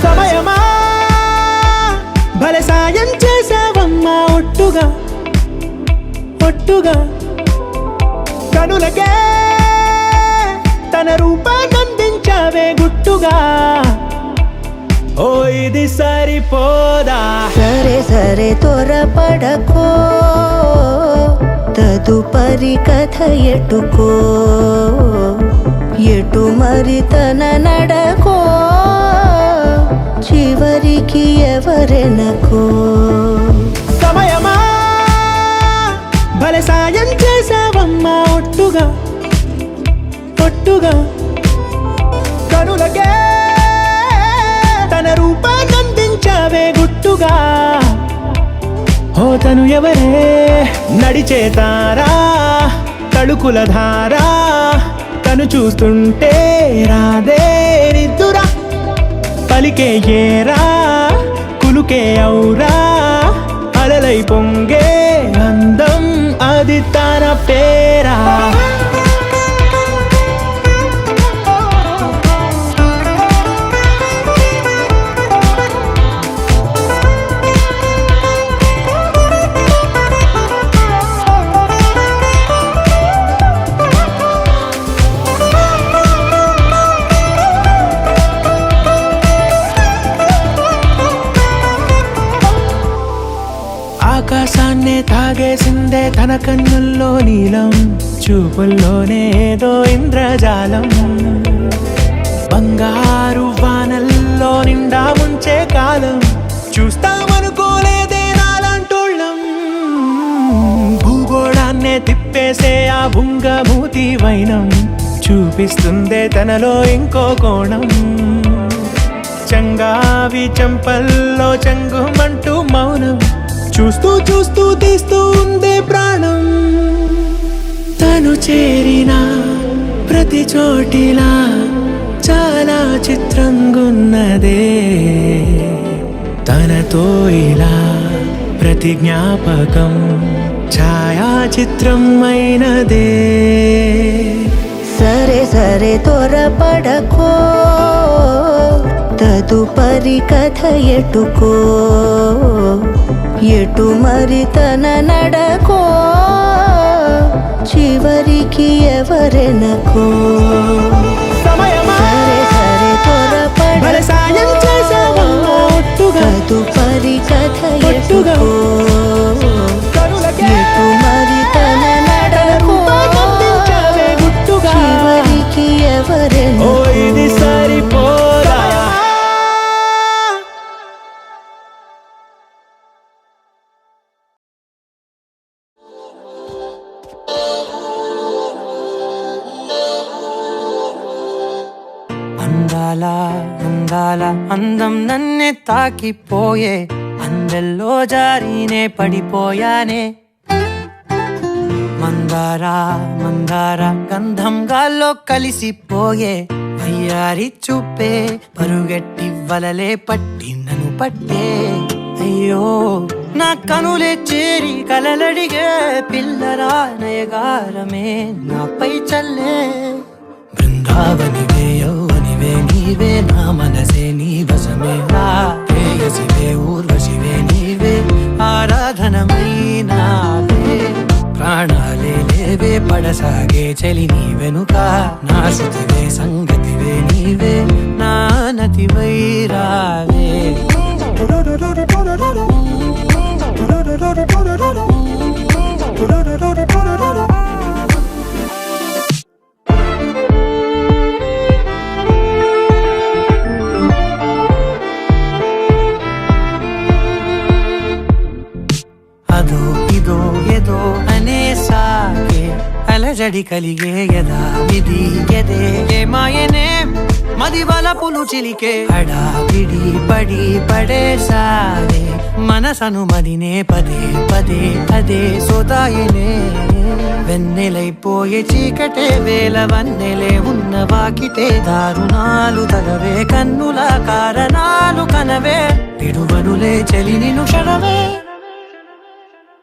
సమయమా భలే సాయం చేసావమ్మా ఒట్టుగా ఒట్టుగా కనులకే తన రూపాన్నందించావే గుట్టుగా ఓ ఇది సరిపోదా సరే సరే త్వరపడకో తదుపరి కథ ఎటుకో ఎటు మరి తన నడకో చివరికి ఎవరెనకో సమయమా భలే సాయం చేసావమ్మా ఒట్టుగా ఒట్టుగా కనులకే తన రూపాన్నందించావే గుట్టుగా ఓ తను ఎవరే నడిచేతారా తడుకుల ధారా తను చూస్తుంటే రాదే నిద్దురా పలికే ఏరా కులుకే ఔరా అలలై పొంగే అందం అది తన పేరా ఆకాశాన్నే తాగేసిందే తన కన్నుల్లో నీలం చూపుల్లోనే ఏదో ఇంద్రజాలం బంగారు వానల్లో నిండా ముంచే కాలం చూస్తామనుకోలేదే నాలంటోళ్ళం భూగోళాన్నే తిప్పేసే ఆ బుంగమూతి వైనం చూపిస్తుందే తనలో ఇంకో కోణం చంగావి చెంపల్లో చంగుమంటూ మౌనం చూస్తూ చూస్తూ తీస్తూ ఉందే ప్రాణం తను చేరిన ప్రతి చోటిలా చాలా చిత్రంగున్నదే తనతో ఇలా ప్రతి జ్ఞాపకం ఛాయాచిత్రం అయినదే సరే సరే త్వరపడకో తదుపరి కథ ఎటుకో ఎటు మరి తన నడకో చివరికి ఎవరెనకో సమయమా సరే సరే భలే సాయం చేసావమ్మా ఒట్టుగా తదుపరి కథ ఒట్టుగా ఎటుకో కనులకే ఎటు మరి తన నడకో రూపాన్నందించావే గుట్టుగా చివరికి ఓ ఎవరెనకో ఇది సరిపోదా అందాల అందాల అందం నన్నే తాకిపోయే అందెల్లో జారీనే పడిపోయానే మందార మందార గంధం గాల్లో కలిసిపోయే అయ్యారి చూపే పరుగెట్టి వలలే పట్టి నన్ను పట్టే అయ్యో నా కనులే చేరి కలలడిగే పిల్లరా నయగారమే నాపై చల్లే బృందావనివే యౌవనివే నీవే నా మనసే నీ వశమే నా ప్రేయసివే ఊర్వశివే నీవే ఆరాధనమైనావే ప్రాణాలే లేవే పడసాగే చలి నీ వెనుక నా శృతివే సంగతివే నీవే నా నతివై రావే అదో ఇదో ఏదో అనేసాగే అలజడి కలిగే యదా విధి ఎదే ఏ మాయనే మది వలపులు చిలికే హడావిడి పడి మనసను మదినే పదే పదే అదే సోదాయనే వెన్నెలైపోయే చీకటే వేల వన్నెలే ఉన్న వాకిటే దారుణాలు తగవే కన్నుల కారణాలు కనవే విడువనులే చలి నిను క్షణమే